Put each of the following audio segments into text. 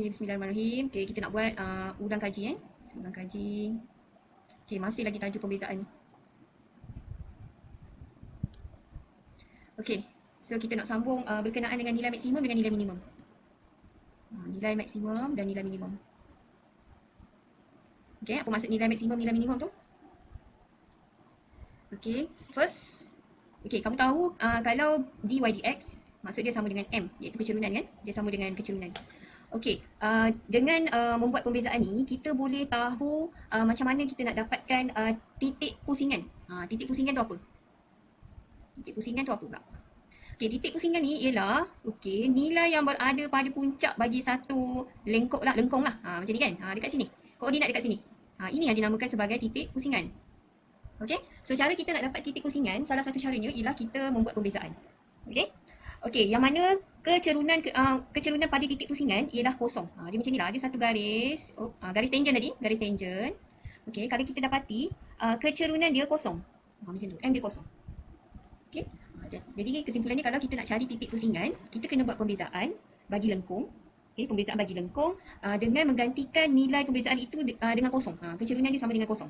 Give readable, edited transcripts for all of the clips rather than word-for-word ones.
Bismillahirrahmanirrahim. Okay, kita nak buat ulang kaji. Ulang kaji. Okay, masih lagi tajuk pembezaan. Okay, so kita nak sambung berkenaan dengan nilai maksimum dengan nilai minimum. Nilai maksimum dan nilai minimum. Okay, apa maksud nilai maksimum, nilai minimum tu? Okay, first, okay, kamu tahu kalau dy dx, maksud dia sama dengan m, iaitu kecerunan kan? Dia sama dengan kecerunan. Okey, dengan membuat pembezaan ni, kita boleh tahu macam mana kita nak dapatkan titik pusingan. Titik pusingan tu apa? Titik pusingan tu apa pula? Okey, titik pusingan ni ialah nilai yang berada pada puncak bagi satu lengkung lah. Macam ni kan? Dekat sini. Koordinat dekat sini. Ini yang dinamakan sebagai titik pusingan. Okey, so cara kita nak dapat titik pusingan, salah satu caranya ialah kita membuat pembezaan. Okey. Okey, yang mana kecerunan pada titik pusingan ialah kosong. Dia macam ni lah, ada satu garis, garis tangent tadi, garis tangent. Okey, kalau kita dapati kecerunan dia kosong. Macam tu, M dia kosong. Okey. Jadi kesimpulannya kalau kita nak cari titik pusingan, kita kena buat pembezaan bagi lengkung. Okey, pembezaan bagi lengkung dengan menggantikan nilai pembezaan itu dengan kosong. Kecerunan dia sama dengan kosong.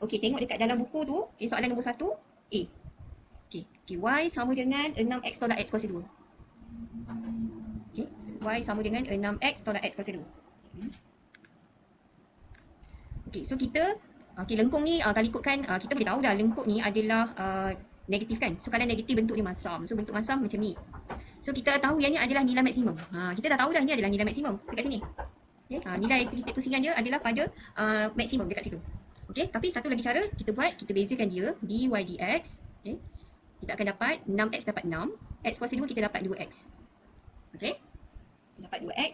Okey, tengok dekat dalam buku tu, soalan nombor 1, A. Okay, y sama dengan 6x tolak x kuasa 2. Okay, y sama dengan 6x tolak x kuasa 2. Okay, so kita, lengkung ni kalau ikutkan, kita boleh tahu dah lengkung ni adalah negatif kan. So kalau negatif bentuk dia masam. So bentuk masam macam ni. So kita tahu yang ni adalah nilai maksimum. Kita dah tahu dah ni adalah nilai maksimum dekat sini. Okay, nilai titik pusingan dia adalah pada maksimum dekat situ. Okay, tapi satu lagi cara kita buat, kita bezakan dia dy dx. Okay. Kita akan dapat 6x dapat 6. X kuasa 2 kita dapat 2x. Okey. Kita dapat 2x.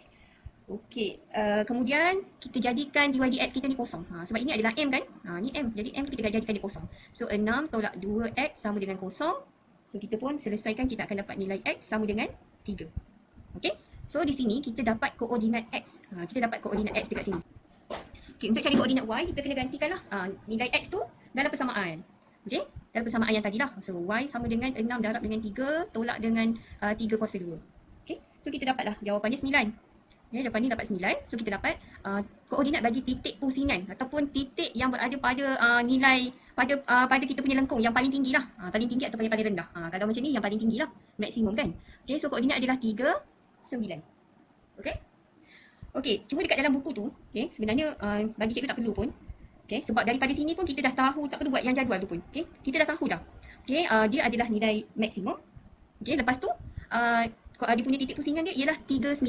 Okey. Kemudian kita jadikan dy dx kita ni kosong. Sebab ini adalah m kan? Ni m. Jadi m kita jadikan dia kosong. So 6 tolak 2x sama dengan kosong. So kita pun selesaikan, kita akan dapat nilai x sama dengan 3. Okey. So di sini kita dapat koordinat x. Kita dapat koordinat x dekat sini. Okey, untuk cari koordinat y kita kena gantikanlah nilai x tu dalam persamaan. Okey, dalam persamaan yang tadi lah. So, y sama dengan 6 darab dengan 3 tolak dengan 3 kuasa 2. Okey, so kita dapatlah jawapannya 9. Okay, lepas ni dapat 9. So, kita dapat koordinat bagi titik pusingan ataupun titik yang berada pada nilai, pada kita punya lengkung yang paling tinggi lah. Paling tinggi atau paling rendah. Kalau macam ni, yang paling tinggi lah. Maksimum kan. Okey, so koordinat adalah 3, 9. Okey. Okey, cuma dekat dalam buku tu, okey, sebenarnya bagi cikgu tak perlu pun. Okay, sebab daripada sini pun kita dah tahu, tak perlu buat yang jadual tu pun. Okay, kita dah tahu dah. Okay, dia adalah nilai maksimum. Okay, lepas tu dia punya titik pusingan dia ialah 39.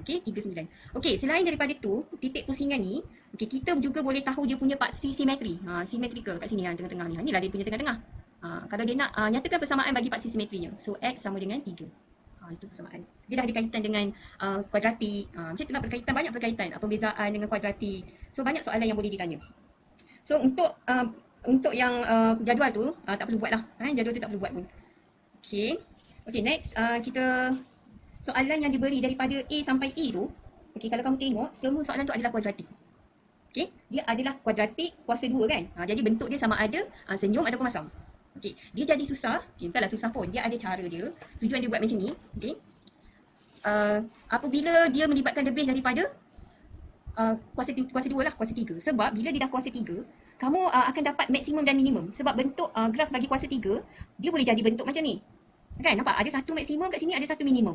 Okay, 39. Okay, selain daripada tu, titik pusingan ni, okay, kita juga boleh tahu dia punya paksi simetri. Symmetrical kat sini yang tengah-tengah ni. Inilah dia punya tengah-tengah. Kalau dia nak nyatakan persamaan bagi paksi simetrinya. So, x sama dengan 3. Itu persamaan. Dia dah ada kaitan dengan kuadratik. Macam itulah berkaitan, banyak berkaitan. Pembezaan dengan kuadratik. So banyak soalan yang boleh ditanya. So untuk yang jadual tu tak perlu buat lah. Jadual tu tak perlu buat pun. Okay. Okay, next kita soalan yang diberi daripada A sampai E tu. Okay, kalau kamu tengok semua soalan tu adalah kuadratik. Okay, dia adalah kuadratik kuasa 2 kan. Jadi bentuk dia sama ada senyum ataupun masam. Okay, dia jadi susah. Okay, bukanlah susah pun. Dia ada cara dia. Tujuan dia buat macam ni. Okay. Apabila dia melibatkan lebih daripada kuasa 2 lah, kuasa 3. Sebab bila dia dah kuasa 3, kamu akan dapat maksimum dan minimum. Sebab bentuk graf bagi kuasa 3, dia boleh jadi bentuk macam ni. Kan, nampak? Ada satu maksimum kat sini, ada satu minimum.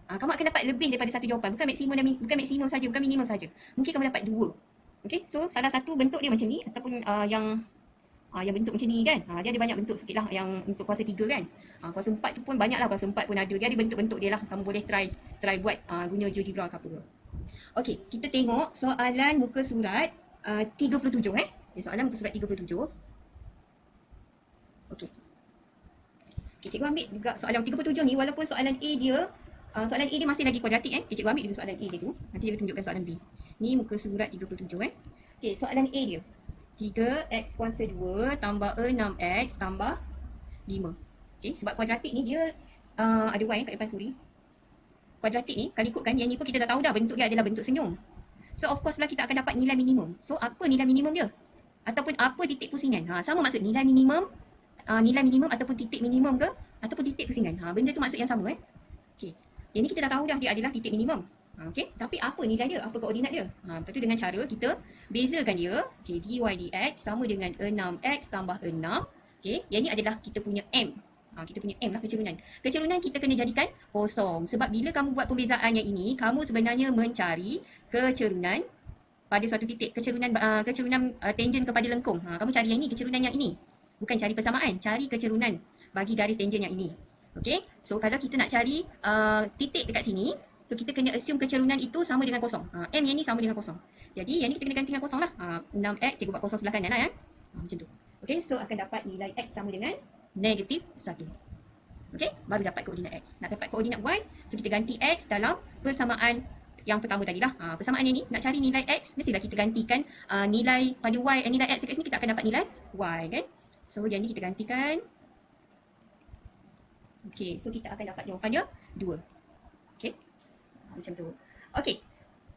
Kamu akan dapat lebih daripada satu jawapan. Bukan maksimum saja, bukan minimum saja. Mungkin kamu dapat 2. Okay, so salah satu bentuk dia macam ni ataupun yang bentuk macam ni kan. Dia ada banyak bentuk sikit lah yang untuk kuasa 3 kan. Kuasa 4 tu pun banyak lah, kuasa 4 pun ada. Dia ada bentuk-bentuk dia lah. Kamu boleh try buat guna GeoGebra ke apa. Okey, kita tengok soalan muka surat 37 soalan muka surat 37. Okey. Okey, cikgu ambil juga soalan 37 ni, walaupun soalan A dia masih lagi kuadratik Cikgu ambil dulu soalan A dia tu. Nanti cikgu tunjukkan soalan B. Ni muka surat 37 Okey, soalan A dia. 3x kuasa 2 tambah 6x tambah 5. Okey, sebab kuadratik ni dia ada y kat depan, sorry. Kuadratik ni, kalau ikutkan yang ni pun kita dah tahu dah bentuk dia adalah bentuk senyum. So of course lah kita akan dapat nilai minimum. So apa nilai minimum dia? Ataupun apa titik pusingan? Sama maksud nilai minimum ataupun titik minimum ke ataupun titik pusingan. Benda tu maksud yang sama Okey. Yang ni kita dah tahu dah dia adalah titik minimum. Okey, tapi apa nilai dia? Apa koordinat dia? Lepas tu dengan cara kita bezakan dia. Okey, dy dx sama dengan 6x tambah 6. Okey, yang ni adalah kita punya m. Kita punya m lah kecerunan. Kecerunan kita kena jadikan kosong. Sebab bila kamu buat pembezaan yang ini, kamu sebenarnya mencari kecerunan pada suatu titik. Kecerunan tangent kepada lengkung. Kamu cari yang ini, kecerunan yang ini. Bukan cari persamaan, cari kecerunan bagi garis tangent yang ini. Okey, so kalau kita nak cari titik dekat sini, so kita kena assume kecerunan itu sama dengan kosong. M yang ni sama dengan kosong. Jadi yang ni kita kena ganti dengan kosong lah. 6x cikgu buat kosong sebelah kanan lah ya. Macam tu. Okey, so akan dapat nilai x sama dengan negatif 1. Okey, baru dapat koordinat x. Nak dapat koordinat y, so kita ganti x dalam persamaan yang pertama tadi lah. Persamaan yang ni, nak cari nilai x, mestilah kita gantikan nilai pada y, nilai x dekat sini kita akan dapat nilai y kan. So yang ni kita gantikan. Okey, so kita akan dapat jawapannya 2. Okey, macam tu. Okey,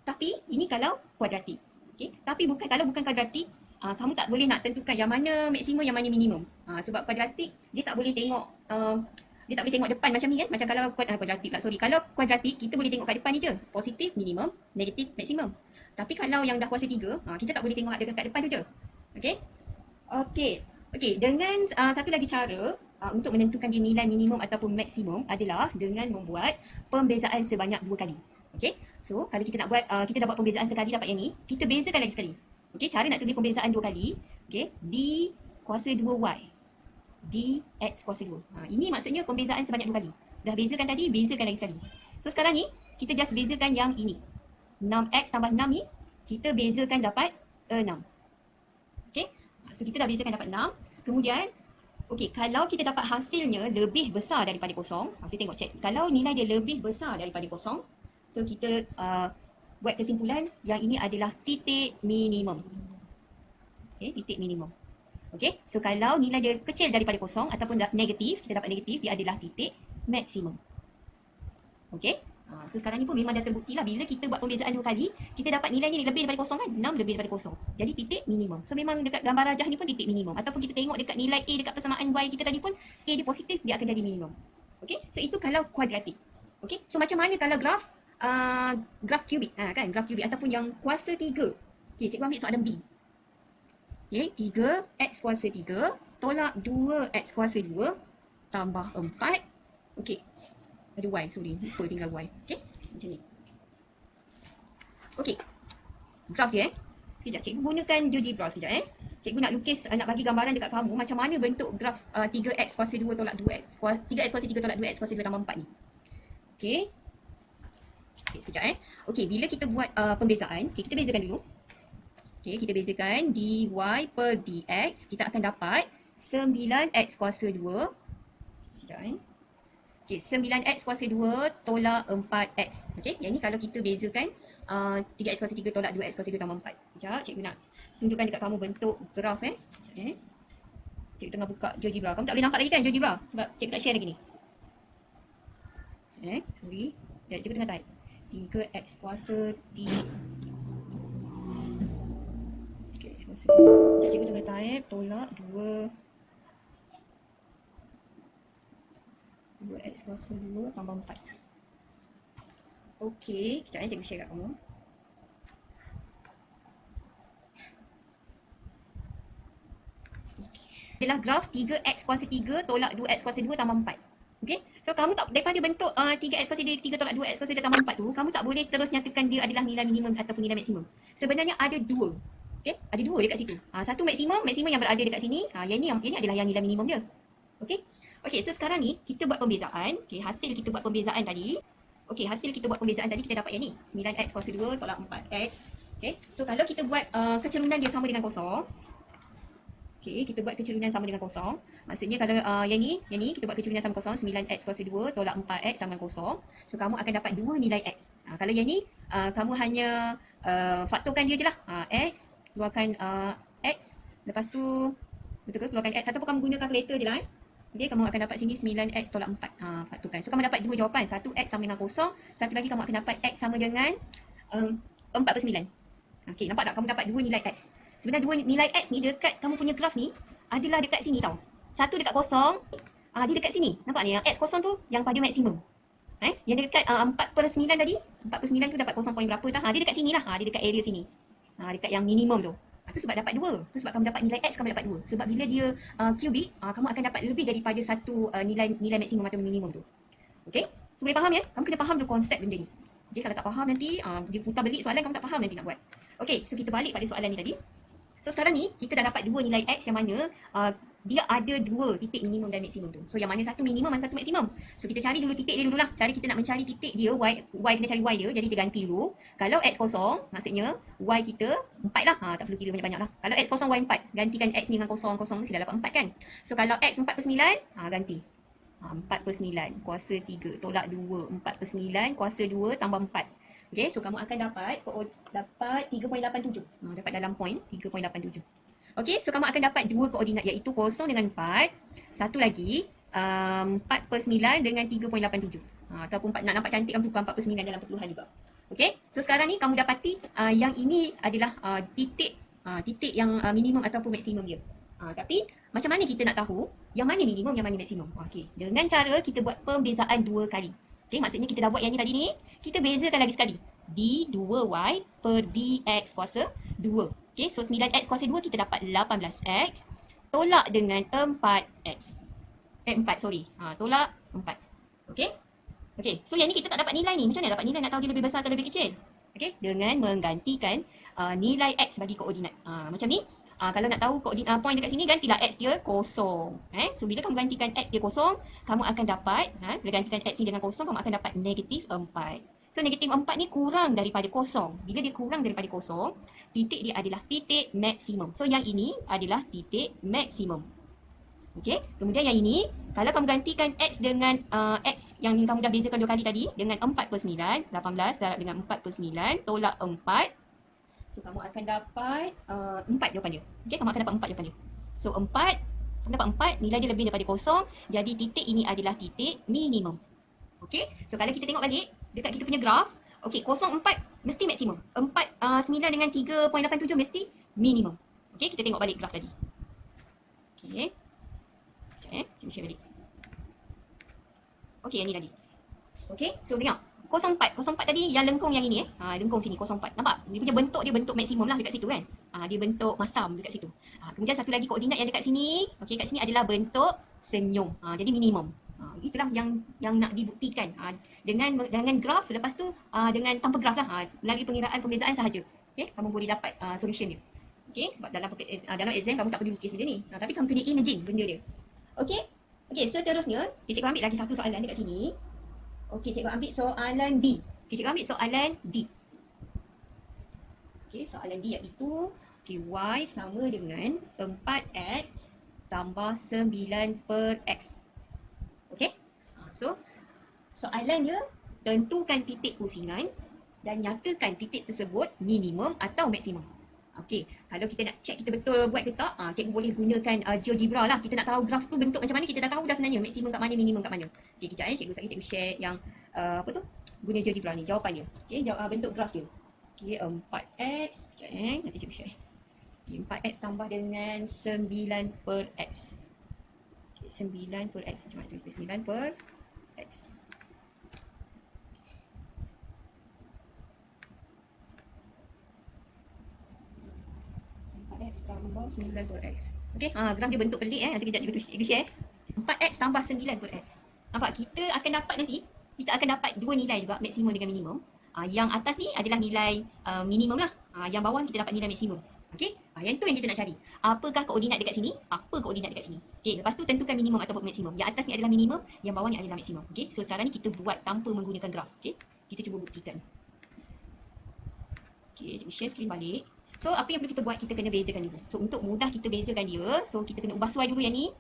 tapi ini kalau kuadratik. Okey, tapi kalau bukan kuadratik, kamu tak boleh nak tentukan yang mana maksimum, yang mana minimum. Sebab kuadratik, dia tak boleh tengok dia tak boleh tengok depan macam ni kan. Macam kalau kuadratik pula, sorry. Kalau kuadratik, kita boleh tengok kat depan ni je. Positif, minimum, negatif, maksimum. Tapi kalau yang dah kuasa 3, kita tak boleh tengok ada kat depan tu je. Okey. Okey, dengan satu lagi cara untuk menentukan dia nilai minimum ataupun maksimum adalah dengan membuat pembezaan sebanyak 2 kali. Okey. So, kalau kita nak buat kita dah buat pembezaan sekali dapat yang ni, kita bezakan lagi sekali. Okey, cara nak tulis pembezaan 2 kali. Okey, d kuasa 2y. dx kuasa 2. Ini maksudnya pembezaan sebanyak 2 kali. Dah bezakan tadi, bezakan lagi sekali. So, sekarang ni, kita just bezakan yang ini. 6x tambah 6 ni, kita bezakan dapat 6. Okey, so kita dah bezakan dapat 6. Kemudian, okey, kalau kita dapat hasilnya lebih besar daripada kosong, kita tengok check. Kalau nilai dia lebih besar daripada kosong, so kita buat kesimpulan yang ini adalah titik minimum. Okey, titik minimum. Okey, so kalau nilai dia kecil daripada kosong ataupun negatif, kita dapat negatif, dia adalah titik maksimum. Okey, so sekarang ni pun memang dah terbukti lah bila kita buat pembezaan 2 kali, kita dapat nilainya lebih daripada kosong kan? 6 lebih daripada kosong. Jadi titik minimum. So memang dekat gambar rajah ni pun titik minimum. Ataupun kita tengok dekat nilai A dekat persamaan Y kita tadi pun, A dia positif, dia akan jadi minimum. Okey, so itu kalau kuadratik. Okey, so macam mana kalau graf kubik, kan? Graf kubik ataupun yang kuasa 3. Okey, cikgu ambil soalan B. Okey, 3x kuasa 3 tolak 2x kuasa 2 tambah 4. Okey, ada y, sorry, lupa tinggal y. Okey, macam ni. Okey, graf dia sekejap, cikgu gunakan GeoGebra sekejap Cikgu nak lukis, nak bagi gambaran dekat kamu macam mana bentuk graf 3x kuasa 2 tolak 2x, 3x kuasa 3 tolak 2x kuasa 2 tambah 4 ni. Okey, sekejap Okey, bila kita buat pembezaan, kita bezakan dulu. Okey, kita bezakan dy per dx, kita akan dapat 9x kuasa 2. Sekejap Okey, 9x kuasa 2 tolak 4x. Okey, yang ni kalau kita bezakan 3x kuasa 3 tolak 2x kuasa 2 tambah 4. Sekejap, cikgu nak tunjukkan dekat kamu bentuk graf Sekejap Cikgu tengah buka GeoGebra. Kamu tak boleh nampak lagi kan GeoGebra? Sebab cikgu tak share lagi ni. Sekejap sorry. Sekejap, cikgu tengah type. 3x kuasa 3. X kuasa 3. Sekejap, cikgu tengah type tolak 2x kuasa 2 tambah 4. Okey, sekejap cikgu share kat kamu. Adalah graf 3x kuasa 3 tolak 2x kuasa 2 tambah 4. Okey, so kamu tak, daripada bentuk 3x kuasa 3 tolak 2x kuasa 2 tambah 4 tu, kamu tak boleh terus nyatakan dia adalah nilai minimum ataupun nilai maksimum. Sebenarnya ada dua. Okey, ada dua dekat situ. Satu maksimum yang berada dekat sini. Yang ini adalah yang nilai minimum dia. Okey. Okey, so sekarang ni kita buat pembezaan. Okey, hasil kita buat pembezaan tadi. Okey, hasil kita buat pembezaan tadi kita dapat yang ni. 9x kuasa 2 tolak 4x. Okey, so kalau kita buat kecerunan dia sama dengan kosong. Okey, kita buat kecerunan sama dengan kosong. Maksudnya kalau yang ni kita buat kecerunan sama kosong, 9x kuasa 2 tolak 4x sama dengan kosong. So kamu akan dapat dua nilai x. Kalau yang ni kamu hanya faktorkan dia je lah. X keluarkan x, lepas tu betul ke keluarkan x, ataupun kamu guna kalkulator je lah Okey, kamu akan dapat sini 9x tolak 4. Faktorkan. So kamu dapat dua jawapan, satu x sama dengan kosong, satu lagi kamu akan dapat x sama dengan 4/9. Okey, nampak tak? Kamu dapat dua nilai x. Sebenarnya dua nilai x ni dekat kamu punya graf ni adalah dekat sini tau. Satu dekat kosong, dia dekat sini. Nampak ni? Yang x kosong tu yang pada maksimum. Yang dekat 4/9 tadi, 4/9 tu dapat 0 point berapa tah? Dia dekat sini lah. Dia dekat area sini. Dekat yang minimum tu. Tu sebab dapat 2. Tu sebab kamu dapat nilai X, kamu dapat 2. Sebab bila dia cubic, kamu akan dapat lebih daripada satu nilai maksimum atau minimum tu. Okay? So boleh faham ya? Kamu kena faham dulu konsep benda ni. Okay, kalau tak faham nanti, dia putar balik soalan, kamu tak faham nanti nak buat. Okay, so kita balik pada soalan ni tadi. So sekarang ni kita dah dapat dua nilai X yang mana dia ada dua titik minimum dan maksimum tu. So yang mana satu minimum, mana satu maksimum. So kita cari dulu titik dia dululah. Cari, kita nak mencari titik dia, Y kena cari Y dia. Jadi kita ganti dulu. Kalau X kosong, maksudnya Y kita 4 lah. Tak perlu kira banyak-banyak lah. Kalau X kosong, Y 4. Gantikan X ni dengan kosong, kosong mesti dah dapat 4 kan. So kalau X 4/9, ganti. 4/9 kuasa 3 tolak 2. 4/9 kuasa 2 tambah 4. Okay, so kamu akan dapat 3.87. Dapat dalam point 3.87. Okay, so kamu akan dapat dua koordinat iaitu 0 dengan 4. Satu lagi 4/9 dengan 3.87. Ataupun nak nampak cantik kamu tukar 4/9 dalam perpuluhan juga. Okay, so sekarang ni kamu dapati yang ini adalah titik yang minimum ataupun maksimum dia. Tapi macam mana kita nak tahu yang mana minimum, yang mana maksimum? Okay, dengan cara kita buat pembezaan dua kali. Okay, maksudnya kita dah buat yang ni tadi ni, kita bezakan lagi sekali. D2Y per dx kuasa 2. Okay, so 9x kuasa 2 kita dapat 18x tolak dengan 4x. 4, sorry. Tolak 4. Okay? Okay, so yang ni kita tak dapat nilai ni. Macam mana dapat nilai, nak tahu dia lebih besar atau lebih kecil? Okay, dengan menggantikan nilai x bagi koordinat. Macam ni. Kalau nak tahu koordinat point dekat sini, gantilah x dia kosong. So bila kamu gantikan x dia kosong, kamu akan dapat, bila gantikan x ni dengan kosong, kamu akan dapat negatif 4. So negatif 4 ni kurang daripada kosong. Bila dia kurang daripada kosong, titik dia adalah titik maksimum. So yang ini adalah titik maksimum. Okay, kemudian yang ini, kalau kamu gantikan x dengan x yang kamu dah bezakan dua kali tadi, dengan 4/9, 18 darab dengan 4/9, tolak 4. So kamu akan dapat 4 jawapan dia. Okay, kamu akan dapat 4 jawapan dia. So 4, kamu dapat 4, nilai dia lebih daripada kosong. Jadi titik ini adalah titik minimum. Okay, so kalau kita tengok balik, dekat kita punya graf, okay, 0, 4 mesti maksimum. 9 dengan 3.87 mesti minimum. Okay, kita tengok balik graf tadi. Okay. Sekejap, share balik. Okay, yang ni tadi. Okay, so tengok. 04 tadi yang lengkung yang ini lengkung sini 04. Nampak? Dia punya bentuk, dia bentuk maksimum lah dekat situ kan. Dia bentuk masam dekat situ. Kemudian satu lagi koordinat yang dekat sini. Okey, kat sini adalah bentuk senyum. Jadi minimum. Itulah yang nak dibuktikan dengan graf, lepas tu dengan tanpa graf lah, melalui pengiraan pembezaan sahaja. Okey, kamu boleh dapat solution dia. Okey, sebab dalam exam kamu tak perlu lukis benda ni. Tapi kamu kena imagine benda dia. Okey. Okey, seterusnya cikgu ambil lagi satu soalan dekat sini. Okey, cikgu ambil soalan D. Okey, cikgu ambil soalan D. Okey, soalan D iaitu Y sama dengan 4x tambah 9 per x. Okey. So, soalan dia tentukan titik pusingan dan nyatakan titik tersebut minimum atau maksimum. Okey, kalau kita nak check kita betul buat ke tak, cikgu boleh gunakan GeoGebra lah. Kita nak tahu graf tu bentuk macam mana, kita dah tahu dah sebenarnya maksimum kat mana, minimum kat mana. Okey, kejap cikgu share yang guna GeoGebra ni, jawapannya. Okey, bentuk graf dia. Okey, 4x, kejap nanti cikgu share. Okay, 4x tambah dengan 9 per x. Okay, 9 per x, macam mana tu? 9 per x. X tambah 9 per x. Okey, graf dia bentuk pelik nanti kejap cikgu share. 4x tambah 9 per x. Nampak, kita akan dapat nanti, kita akan dapat dua nilai juga, maksimum dengan minimum. Yang atas ni adalah nilai minimum lah. Yang bawah kita dapat nilai maksimum. Okey, yang tu yang kita nak cari. Apakah koordinat dekat sini? Apa koordinat dekat sini? Okey, lepas tu tentukan minimum ataupun maksimum. Yang atas ni adalah minimum, yang bawah ni adalah maksimum. Okey, so sekarang ni kita buat tanpa menggunakan graf. Okey, kita cuba buktikan. Okey, cikgu share screen balik. So, apa yang perlu kita buat? Kita kena bezakan dulu. So, untuk mudah kita bezakan dia, so kita kena ubah suai dulu yang ni.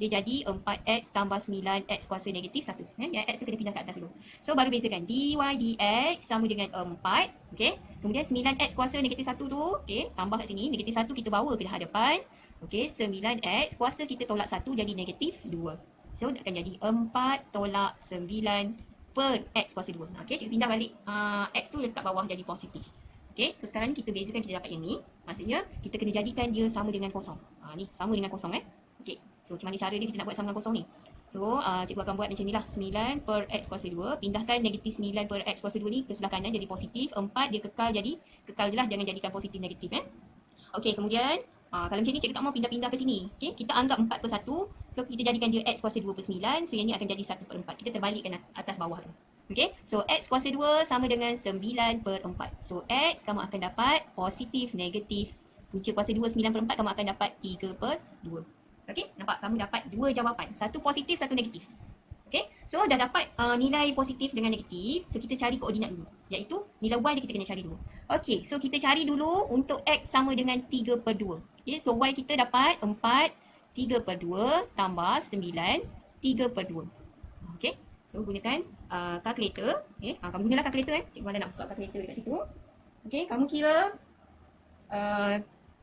Dia jadi 4x tambah 9x kuasa negatif 1. Yang x tu kena pindah ke atas dulu. So, baru bezakan. Dy dx sama dengan 4. Okay. Kemudian 9x kuasa negatif 1 tu, okay, tambah kat sini. Negatif 1 kita bawa ke hadapan. Okay, 9x kuasa kita tolak 1 jadi negatif 2. So, akan jadi 4 tolak 9 per x kuasa 2. Okay, cikgu pindah balik x tu letak bawah jadi positif. Okay, so sekarang ni kita bezakan, kita dapat yang ni. Maksudnya, kita kena jadikan dia sama dengan kosong. Ni, sama dengan kosong Okay. So macam mana cara dia kita nak buat sama dengan kosong ni. So cikgu akan buat macam ni lah. 9 per X kuasa 2. Pindahkan negatif 9 per X kuasa 2 ni ke sebelah kanan jadi positif. 4 dia kekal je lah, jangan jadikan positif negatif. Okey, kemudian kalau macam ni cikgu tak mau pindah-pindah ke sini. Okey, kita anggap 4 per 1. So kita jadikan dia X kuasa 2 per 9. So yang ni akan jadi 1 per 4. Kita terbalikkan atas bawah tu. Okey, so X kuasa 2 sama dengan 9 per 4. So X kamu akan dapat positif, negatif. Punca kuasa 2, 9 per 4 kamu akan dapat 3 per 2. Okey, nampak? Kamu dapat dua jawapan. Satu positif, satu negatif. Okey, so dah dapat nilai positif dengan negatif. So kita cari koordinat dulu. Iaitu nilai Y dia kita kena cari dulu. Okey, so kita cari dulu untuk X sama dengan 3 per 2. Okey, so Y kita dapat 4, 3 per 2 tambah 9, 3 per 2. Okey, so gunakan kalkulator. Okay. Kamu gunalah kalkulator. Cikgu Mala nak buka kalkulator dekat situ. Okey, kamu kira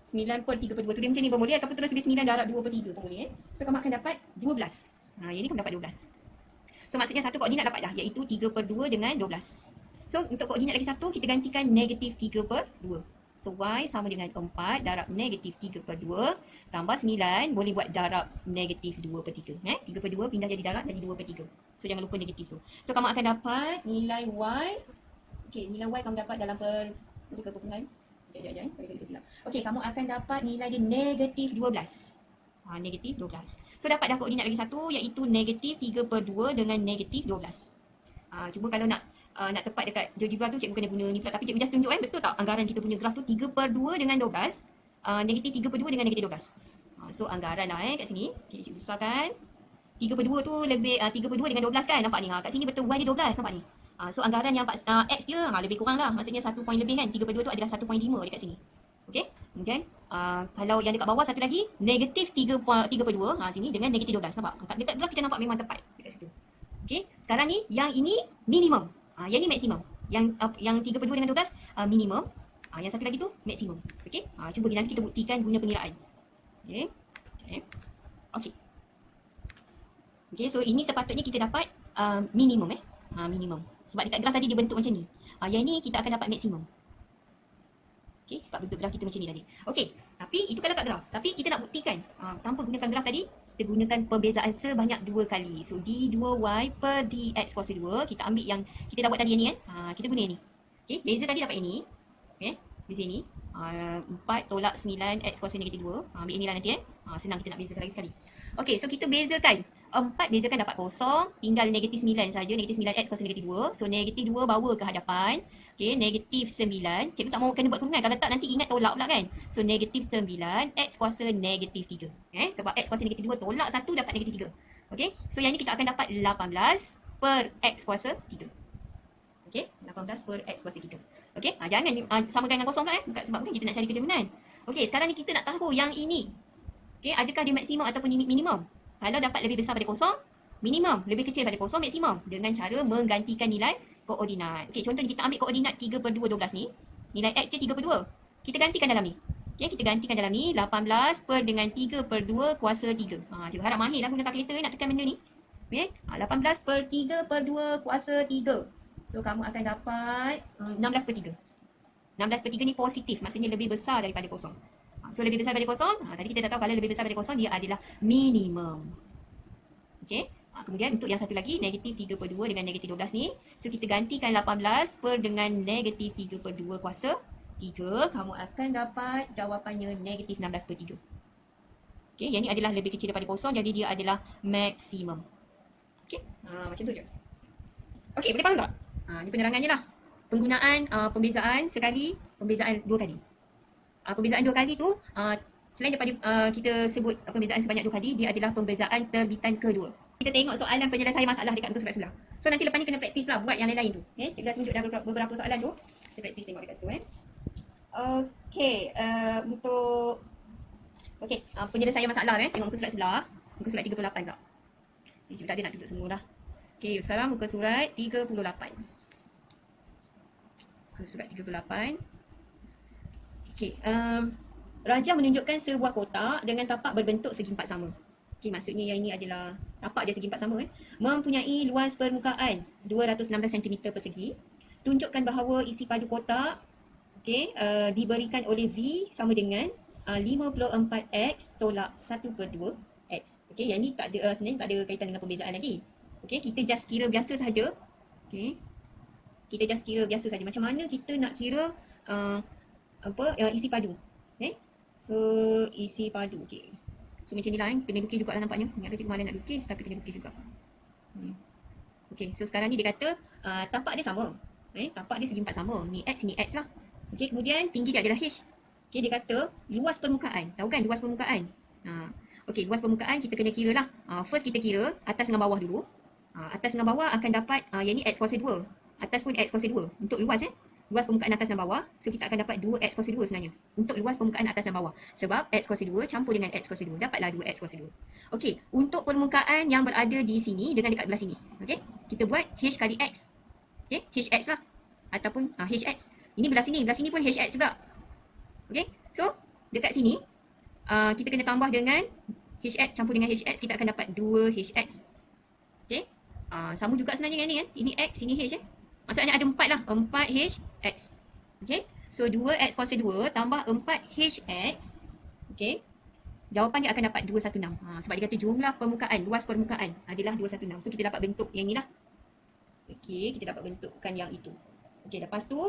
9 per 3 per 2 tulis macam ni pun boleh, ataupun terus tulis 9 darab 2 per 3 pun boleh. So kamu akan dapat 12. Yang ni kamu dapat 12. So maksudnya satu koordinat dapat dah, iaitu 3 per 2 dengan 12. So untuk koordinat lagi satu, kita gantikan negatif 3 per 2. So Y sama dengan 4 darab negatif 3 per 2 tambah 9 boleh buat darab negatif 2 per 3. 3 per 2 pindah jadi darab jadi 2 per 3. So jangan lupa negatif tu. So kamu akan dapat nilai Y. Okey, nilai Y kamu dapat dalam perpuluhan. Sekejap. Okey, kamu akan dapat nilai dia negatif 12. Negatif 12. So dapat dah koordinat lagi satu, iaitu negatif 3 per 2 dengan negatif 12. Cuma kalau nak tepat dekat GeoGebra tu cikgu kena guna ni pula. Tapi cikgu just tunjuk betul tak anggaran kita punya graf tu 3 per 2 dengan 12. Negatif 3 per 2 dengan negatif 12. So anggaran lah kat sini. Okay, cikgu besarkan. 3 per 2 tu lebih 3 per 2 dengan 12 kan, nampak ni. Kat sini betul Y dia 12, nampak ni. So anggaran yang X dia lebih kurang lah, maksudnya 1 point lebih kan. 3 per 2 tu adalah 1.5 dekat sini. Okey, kemudian kalau yang dekat bawah satu lagi negatif 3 per 2 sini dengan negatif 12, nampak? Dekat graf kita nampak memang tepat dekat situ. Okey, sekarang ni yang ini minimum. Yang ni maksimum. Yang 3 per 2 dengan 12 minimum. Yang satu lagi tu maksimum. Okey, cuba nanti kita buktikan guna pengiraan. Okey. Okey. Okey, so ini sepatutnya kita dapat minimum minimum. Sebab dekat graf tadi dia bentuk macam ni. Yang ni kita akan dapat maksimum. Okey, sebab bentuk graf kita macam ni tadi. Okey, tapi itu kalau kat graf. Tapi kita nak buktikan tanpa gunakan graf tadi, kita gunakan perbezaan sebanyak 2 kali. So d2y per dx kuasa 2, kita ambil yang kita dah buat tadi yang ni kan. Kita guna yang ni. Okey, beza tadi dapat yang ni. Okey, beza ni. 4 tolak 9 x kuasa negatif 2. Ambil inilah nanti senang kita nak bezakan lagi sekali. Okey, so kita bezakan 4 bezakan dapat kosong, tinggal negatif 9 saja, negatif 9x kuasa negatif 2. So negatif 2 bawa ke hadapan. Okey, negatif 9. Cikgu tak mau kena buat kurungan, kalau tak nanti ingat tolak pula kan. So negatif 9 x kuasa negatif 3. Sebab x kuasa negatif 2 tolak 1 dapat negatif 3. Okey, so yang ni kita akan dapat 18 per x kuasa 3. Okey, 18 per x kuasa 3. Okey, jangan samakan dengan kosong kan sebab kan kita nak cari kejemanan. Okey, sekarang ni kita nak tahu yang ini. Okey, adakah dia maksimum ataupun minimum? Kalau dapat lebih besar pada kosong, minimum. Lebih kecil pada kosong, maksimum. Dengan cara menggantikan nilai koordinat. Okey, contohnya kita ambil koordinat 3 per 2, 12 ni. Nilai X dia 3 per 2. Kita gantikan dalam ni. Okey, kita gantikan dalam ni. 18 per dengan 3 per 2 kuasa 3. Cikgu harap mahir lah guna kalkulator nak tekan benda ni. Okey, 18 per 3 per 2 kuasa 3. So, kamu akan dapat 16 per 3. 16 per 3 ni positif. Maksudnya lebih besar daripada kosong. So, lebih besar daripada kosong. Tadi kita dah tahu kalau lebih besar daripada kosong, dia adalah minimum. Okey. Kemudian untuk yang satu lagi, negatif 3 per 2 dengan negatif 12 ni. So, kita gantikan 18 per dengan negatif 3 per 2 kuasa 3. Kamu akan dapat jawapannya negatif 16 per 3. Okey. Yang ni adalah lebih kecil daripada kosong. Jadi, dia adalah maksimum. Okey. Macam tu je. Okey, boleh faham tak? Ini penerangannya lah. Penggunaan pembezaan sekali, pembezaan 2 kali. Pembezaan 2 kali tu, selain daripada kita sebut pembezaan sebanyak 2 kali, dia adalah pembezaan terbitan kedua. Kita tengok soalan penyelesaian masalah dekat muka surat sebelah. So nanti lepas ni kena praktis lah buat yang lain-lain tu. Cikgu dah tunjuk dah beberapa soalan tu. Kita praktis tengok dekat situ. Okey, untuk penyelesaian masalah tengok muka surat sebelah. Muka surat 38 tak? Cikgu tak ada nak tutup semua lah. Okey, sekarang muka surat 38. Muka surat 38. Okey, Raja menunjukkan sebuah kotak dengan tapak berbentuk segi empat sama. Okey, maksudnya yang ini adalah tapak dia segi empat sama mempunyai luas permukaan 216 cm persegi. Tunjukkan bahawa isi padu kotak diberikan oleh V sama dengan 54x tolak 1/2 X. Okey, yang ni tak ada sebenarnya tak ada kaitan dengan pembezaan lagi. Okey, kita just kira biasa sahaja. Okey. Kita just kira biasa saja. Macam mana kita nak kira uh, isi padu. Okay. So isi padu. Okay. So macam ni lah, kena lukis juga lah nampaknya. Ingat Cikgu Malah nak lukis tapi kena lukis juga. Okay, so sekarang ni dia kata tapak dia sama. Tapak dia segi empat sama. Ni X lah. Okay, kemudian tinggi dia adalah H. Okay, dia kata luas permukaan. Tahu kan luas permukaan? Okay, luas permukaan kita kena kira lah. First kita kira atas dengan bawah dulu. Atas dengan bawah akan dapat yang ni X kuasa 2. Atas pun X kuasa 2. Untuk luas luas permukaan atas dan bawah. So kita akan dapat 2X kuasa 2 sebenarnya. Untuk luas permukaan atas dan bawah. Sebab X kuasa 2 campur dengan X kuasa 2. Dapatlah 2X kuasa 2. Okey, untuk permukaan yang berada di sini dengan dekat belah sini. Okey, kita buat H kali X. Okey, HX lah. Ataupun HX. Ini belah sini pun HX juga. Okey, so dekat sini kita kena tambah dengan HX campur dengan HX, kita akan dapat 2HX. Okey, sama juga sebenarnya dengan ni kan. Ini X, ini H Maksudnya ada 4 lah. 4HX. Okay. So 2X kuasa 2 tambah 4HX. Okay. Jawapan dia akan dapat 216. Sebab dia kata jumlah permukaan, luas permukaan adalah 216. So kita dapat bentuk yang ni lah. Okay. Kita dapat bentukkan yang itu. Okay. Lepas tu.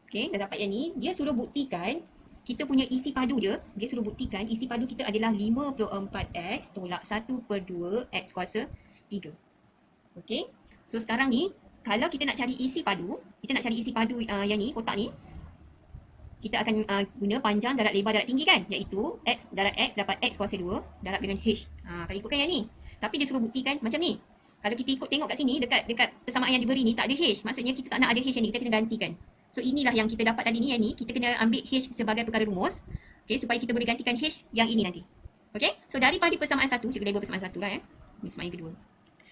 Okay. Dah dapat yang ni. Dia suruh buktikan kita punya isi padu dia. Dia suruh buktikan isi padu kita adalah 54X tolak 1/2 X kuasa 3. Okay. So sekarang ni, kalau kita nak cari isi padu, yang ni, kotak ni, kita akan guna panjang, darat, lebar, darat, tinggi kan? Iaitu X, darat X dapat X kuasa 2, darat dengan H. Kalau ikutkan yang ni. Tapi dia suruh buktikan macam ni. Kalau kita ikut tengok kat sini, dekat persamaan yang diberi ni, tak ada H. Maksudnya kita tak nak ada H yang ni, kita kena gantikan. So inilah yang kita dapat tadi ni, yang ni, kita kena ambil H sebagai perkara rumus. Okay, supaya kita boleh gantikan H yang ini nanti. Okay, so daripada persamaan 1, cikgu label persamaan 1 lah Ini persamaan yang kedua.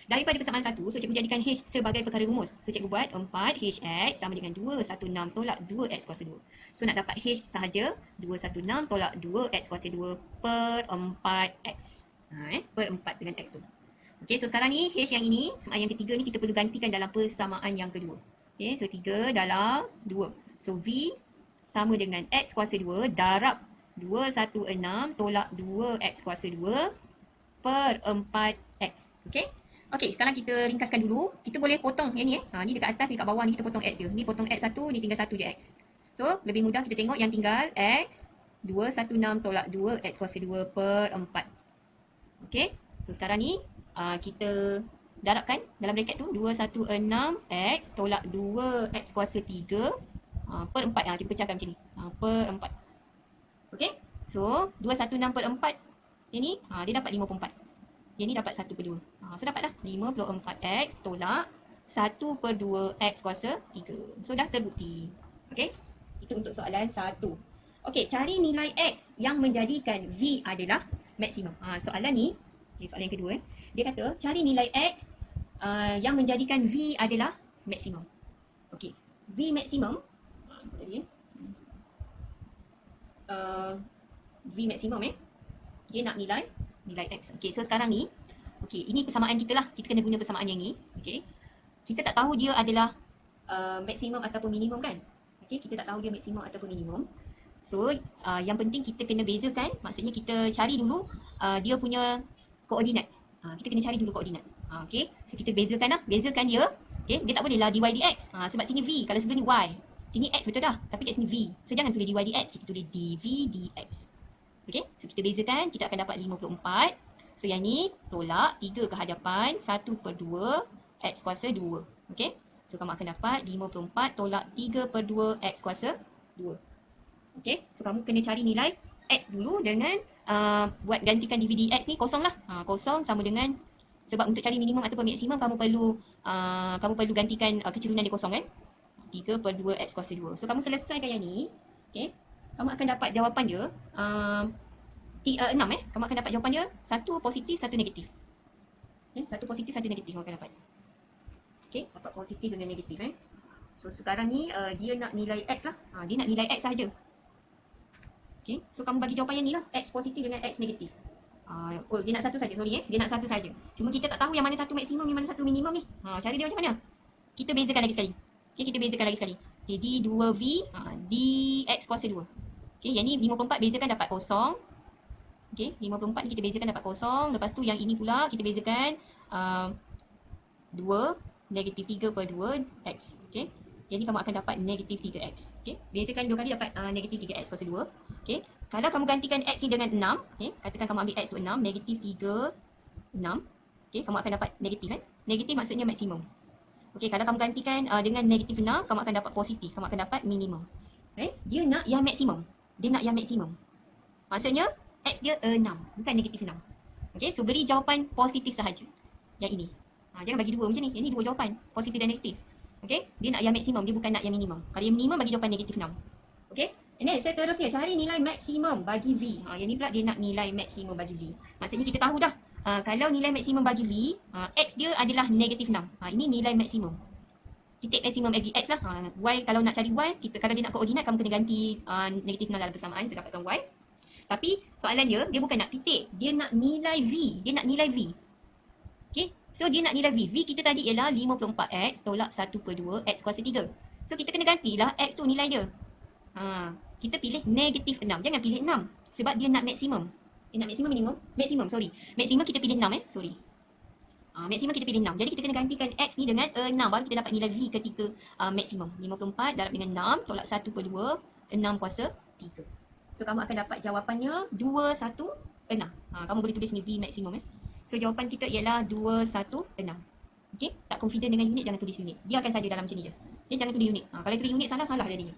Daripada persamaan 1, so cikgu jadikan H sebagai perkara rumus. So cikgu buat 4HX sama dengan 216 tolak 2X kuasa 2. So nak dapat H sahaja, 216 tolak 2X kuasa 2 per 4X. Per 4 dengan X tu. Okay, so sekarang ni H yang ini, persamaan yang ketiga ni kita perlu gantikan dalam persamaan yang kedua. Okay, so 3 dalam 2. So V sama dengan X kuasa 2 darab 216 tolak 2X kuasa 2 per 4X. Okay. Okey, sekarang kita ringkaskan dulu. Kita boleh potong yang ni ni dekat atas, ni dekat bawah ni kita potong X je. Ni potong X 1, ni tinggal 1 je X. So, lebih mudah kita tengok yang tinggal X 216 tolak 2 X kuasa 2 per 4. Okey. So, sekarang ni kita darabkan dalam bracket tu 216 X tolak 2 X kuasa 3 per 4. Kita pecahkan macam ni. Per 4. Okey. So, 216 per 4 ini dia dapat 54. Yang ni dapat 1/2. So dapatlah 54X tolak 1/2X kuasa 3. So dah terbukti. Okey. Itu untuk soalan 1. Okey, cari nilai X yang menjadikan V adalah maksimum. Soalan ni, soalan yang kedua dia kata cari nilai X yang menjadikan V adalah maksimum. Okey. V maksimum tadi V maksimum dia nak nilai X. Okey, so sekarang ni, okey, ini persamaan kita lah. Kita kena guna persamaan yang ni. Okey. Kita tak tahu dia adalah maksimum ataupun minimum kan? Okey, kita tak tahu dia maksimum ataupun minimum. So, yang penting kita kena bezakan. Maksudnya kita cari dulu dia punya koordinat. Kita kena cari dulu koordinat. Okey, so kita bezakan lah. Bezakan dia. Okey, dia tak boleh lah dy dx. Sebab sini V, kalau sebelum ni Y. Sini X betul dah. Tapi kat sini V. So, jangan tulis dy dx. Kita tulis dv dx. Okey, so kita bezakan, kita akan dapat 54. So yang ni tolak 3 ke hadapan 1/2 X kuasa 2. Okey, so kamu akan dapat 54 tolak 3/2 X kuasa 2. Okey, so kamu kena cari nilai X dulu dengan buat gantikan dv dx ni kosong lah. Kosong sama dengan, sebab untuk cari minimum ataupun maksimum kamu perlu gantikan kecerunan dia kosong kan. 3/2 X kuasa 2. So kamu selesaikan yang ni. Okey, kamu akan dapat jawapan dia 6 kamu akan dapat jawapan dia 1 positif 1 negatif. 1 positif 1 negatif kamu akan dapat. Okey, dapat positif dengan negatif So sekarang ni dia nak nilai X lah. Dia nak nilai X sahaja. Okey, so kamu bagi jawapan yang ni lah, X positif dengan X negatif. Dia nak satu saja, sorry dia nak satu saja. Cuma kita tak tahu yang mana satu maksimum, yang mana satu minimum ni. Cara dia macam mana? Kita bezakan lagi sekali. Okey, kita bezakan lagi sekali. Jadi 2V dx kuasa 2. Okey, yang ni 54 bezakan dapat 0. Okey, 54 ni kita bezakan dapat kosong. Lepas tu yang ini pula kita bezakan 2, negatif 3 per 2, X. Okey. Jadi kamu akan dapat negatif 3X. Okey. Bezakan 2 kali dapat negatif 3X kuasa 2. Okey. Kalau kamu gantikan X ni dengan 6, okey, katakan kamu ambil X tu 6, negatif 3, 6. Okey, kamu akan dapat negatif kan? Negatif maksudnya maksimum. Okey, kalau kamu gantikan dengan negatif 6, kamu akan dapat positif. Kamu akan dapat minimum. Dia nak yang maksimum. Dia nak yang maksimum. Maksudnya, X dia 6, bukan negatif 6. Okey, so beri jawapan positif sahaja. Yang ini. Jangan bagi dua macam ni. Yang ni dua jawapan, positif dan negatif. Okey, dia nak yang maksimum, dia bukan nak yang minimum. Kalau yang minimum bagi jawapan negatif 6. Okey. And then seterusnya cari nilai maksimum bagi V. Yang ni pula dia nak nilai maksimum bagi V. Maksudnya kita tahu dah kalau nilai maksimum bagi V, X dia adalah negatif 6. Ini nilai maksimum. Kita maksimum bagi X lah. Y kalau nak cari Y, kita kalau dia nak koordinat kamu kena ganti negatif 6 dalam persamaan untuk dapatkan Y. Tapi soalan dia bukan nak titik. Dia nak nilai V. Dia nak nilai V. Okay. So dia nak nilai V. V kita tadi ialah 54X tolak 1 per 2 X kuasa 3. So kita kena gantilah X tu nilai dia. Kita pilih negatif 6. Jangan pilih 6. Sebab dia nak maksimum. Dia nak maksimum minimum? Maksimum, sorry. Maksimum kita pilih 6 sorry. Maksimum kita pilih 6. Jadi kita kena gantikan X ni dengan 6. Baru kita dapat nilai V ketika maksimum. 54 darab dengan 6 tolak 1 per 2. 6 kuasa 3. So kamu akan dapat jawapannya 216. Kamu boleh tulis ni V maksimum So jawapan kita ialah 216. Okey, tak confident dengan unit jangan tulis unit. Biarkan saja dalam macam ni je. Jangan tulis unit. Kalau tulis unit salah jadinya.